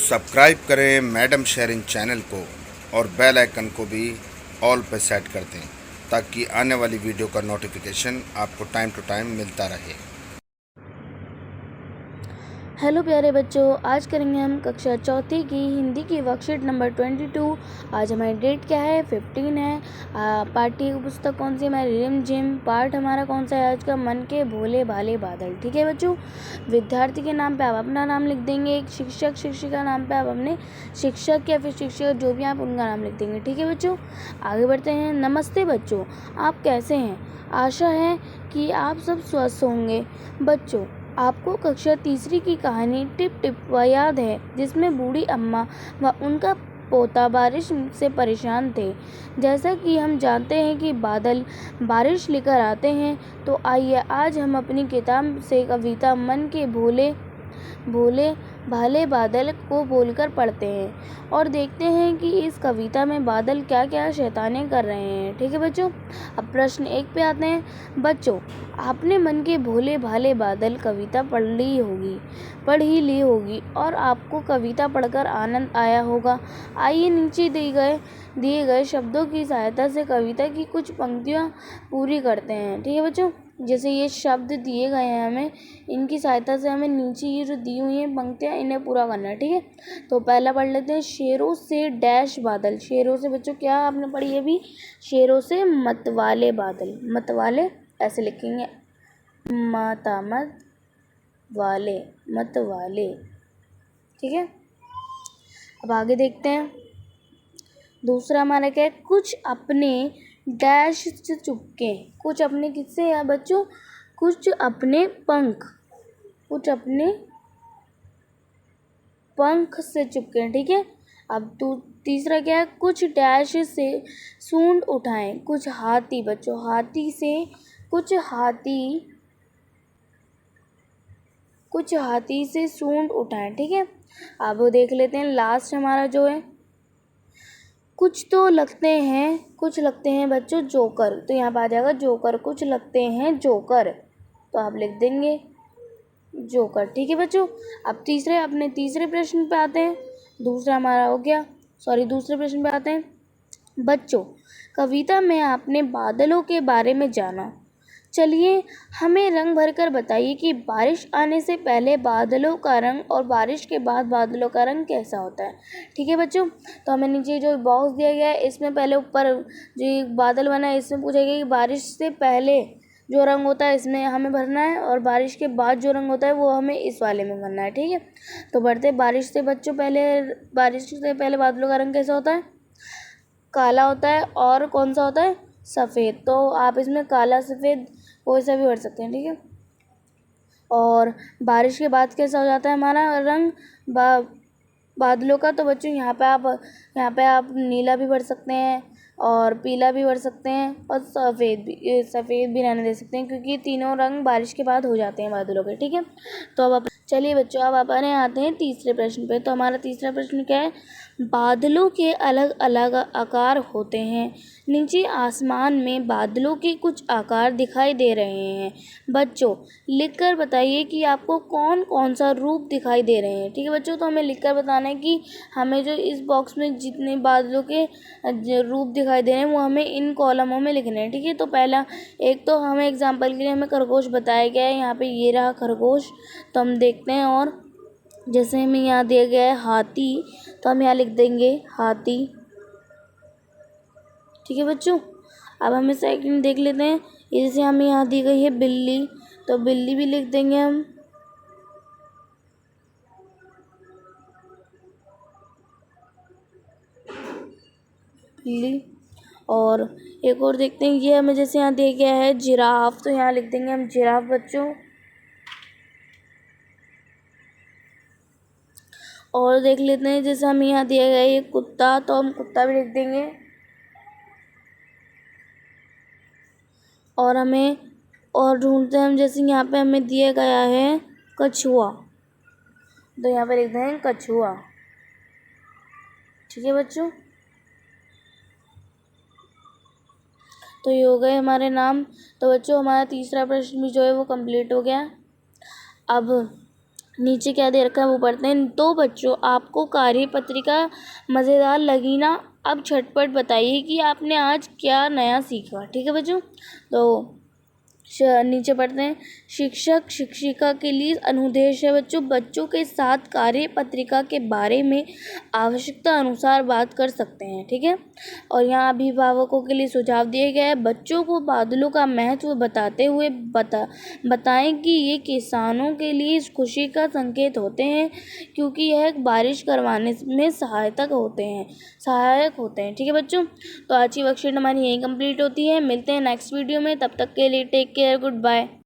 Subscribe करें madam Tshering channel को और बेल आइकन को भी ऑल पे सेट कर दें ताकि आने वाली वीडियो का नोटिफिकेशन आपको टाइम टू टाइम मिलता रहे। हेलो प्यारे बच्चों, आज करेंगे हम कक्षा चौथी की हिंदी की वर्कशीट नंबर 22। आज हमारी डेट क्या है? 15 है। पाठ्य पुस्तक कौन सी है? हमारी रिम झिम। पाठ हमारा कौन सा है आज का? मन के भोले भाले बादल। ठीक है बच्चों, विद्यार्थी के नाम पे आप अपना नाम लिख देंगे। एक शिक्षक शिक्षिका नाम पे आप अपने शिक्षक या फिर शिक्षक जो भी आप उनका नाम लिख देंगे। ठीक है बच्चों, आगे बढ़ते हैं। नमस्ते बच्चों, आप कैसे हैं? आशा है कि आप सब स्वस्थ होंगे। बच्चों, आपको कक्षा तीसरी की कहानी टिप टिप याद है, जिसमें बूढ़ी अम्मा व उनका पोता बारिश से परेशान थे। जैसा कि हम जानते हैं कि बादल बारिश लेकर आते हैं, तो आइए आज हम अपनी किताब से कविता मन के भोले भोले भाले बादल को बोलकर पढ़ते हैं और देखते हैं कि इस कविता में बादल क्या क्या शैतानियाँ कर रहे हैं। ठीक है बच्चों, अब प्रश्न 1 पे आते हैं। बच्चों, आपने मन के भोले भाले बादल कविता पढ़ ही ली होगी और आपको कविता पढ़कर आनंद आया होगा। आइए नीचे दिए गए शब्दों की सहायता से कविता की कुछ पंक्तियाँ पूरी करते हैं। ठीक है बच्चों, जैसे ये शब्द दिए गए हैं, हमें इनकी सहायता से हमें नीचे ये जो दी हुई हैं पंक्तियाँ, इन्हें पूरा करना है। ठीक है, तो पहला पढ़ लेते हैं। शेरों से डैश बादल। शेरों से बच्चों क्या आपने पढ़ी है अभी? शेरों से मतवाले बादल। मतवाले ऐसे लिखेंगे, मत वाले, मत वाले। ठीक है, अब आगे देखते हैं। दूसरा हमारा क्या है? कुछ अपने डैश से चुपके। कुछ अपने किससे है बच्चों? कुछ अपने कुछ अपने पंख से चुपके। ठीक है, अब तीसरा क्या है? कुछ डैश से सूंड उठाएं। कुछ हाथी बच्चों, कुछ हाथी से सूंड उठाएं। ठीक है, अब देख लेते हैं लास्ट हमारा जो है, कुछ लगते हैं बच्चों जोकर। तो यहाँ पर आ जाएगा जोकर। कुछ लगते हैं जोकर, तो आप लिख देंगे जोकर। ठीक है बच्चों, अब अपने तीसरे प्रश्न पे आते हैं। दूसरा हमारा हो गया, दूसरे प्रश्न पे आते हैं। बच्चों, कविता में आपने बादलों के बारे में जाना। चलिए हमें रंग भरकर बताइए कि बारिश आने से पहले बादलों का रंग और बारिश के बाद बादलों का रंग कैसा होता है। ठीक है बच्चों, तो हमें नीचे जो बॉक्स दिया गया है, इसमें पहले ऊपर जो बादल बना है, इसमें पूछा गया कि बारिश से पहले जो रंग होता है इसमें हमें भरना है, और बारिश के बाद जो रंग होता है वो हमें इस वाले में भरना है। ठीक है, तो बढ़ते बारिश से पहले बादलों का रंग कैसा होता है? काला होता है। और कौन सा होता है? सफ़ेद। तो आप इसमें काला सफ़ेद कोई सा भी भर सकते हैं। ठीक है, और बारिश के बाद कैसा हो जाता है हमारा रंग बादलों का? तो बच्चों यहाँ पे आप नीला भी भर सकते हैं और पीला भी भर सकते हैं और सफ़ेद भी रहने दे सकते हैं, क्योंकि तीनों रंग बारिश के बाद हो जाते हैं बादलों के। ठीक है, तो अब चलिए बच्चों, अब अपने आते हैं तीसरे प्रश्न पे। तो हमारा तीसरा प्रश्न क्या है? बादलों के अलग अलग आकार होते हैं। नीचे आसमान में बादलों के कुछ आकार दिखाई दे रहे हैं। बच्चों, लिखकर बताइए कि आपको कौन कौन सा रूप दिखाई दे रहे हैं। ठीक है बच्चों, तो हमें लिखकर बताना है कि हमें जो इस बॉक्स में जितने बादलों के रूप दिखाई दे रहे हैं वो हमें इन कॉलमों में लिखने हैं। ठीक है, तो पहला एक तो हमें एग्जाम्पल के लिए हमें खरगोश बताया गया है। यहाँ पे ये रहा खरगोश, तो हम देखते हैं। और जैसे हमें यहाँ दिया गया है हाथी, तो हम यहाँ लिख देंगे हाथी। ठीक है बच्चों, अब हमें सेकंड देख लेते हैं। ये जैसे हमें यहाँ दी गई है बिल्ली, तो बिल्ली भी लिख देंगे हम। बिल्ली। और एक और देखते हैं, ये हमें जैसे यहाँ दिया गया है जिराफ, तो यहाँ लिख देंगे हम जिराफ बच्चों। और देख लेते हैं, जैसे हमें यहाँ दिया गया है ये कुत्ता, तो हम कुत्ता भी लिख देंगे। और ढूंढते हैं हम, जैसे यहाँ पे हमें दिया गया है कछुआ, तो यहाँ पे लिख देंगे कछुआ। ठीक है बच्चों, तो ये हो गए हमारे नाम। तो बच्चों, हमारा तीसरा प्रश्न भी जो है वो कंप्लीट हो गया। अब नीचे क्या दे रखा है वो पढ़ते हैं। तो बच्चों, आपको कार्य पत्रिका मज़ेदार लगी ना? अब झटपट बताइए कि आपने आज क्या नया सीखा। ठीक है बच्चों, तो नीचे पढ़ते हैं। शिक्षक शिक्षिका के लिए अनुदेश है बच्चों, बच्चों के साथ कार्य पत्रिका के बारे में आवश्यकता अनुसार बात कर सकते हैं। ठीक है, और यहाँ अभिभावकों के लिए सुझाव दिए गए हैं। बच्चों को बादलों का महत्व बताते हुए बताएं कि ये किसानों के लिए खुशी का संकेत होते हैं, क्योंकि यह बारिश करवाने में सहायक होते हैं। ठीक है बच्चों, तो आज की वर्कशीट हमारी यहीं कंप्लीट होती है। मिलते हैं नेक्स्ट वीडियो में, तब तक के लिए टेक केयर, गुड बाय।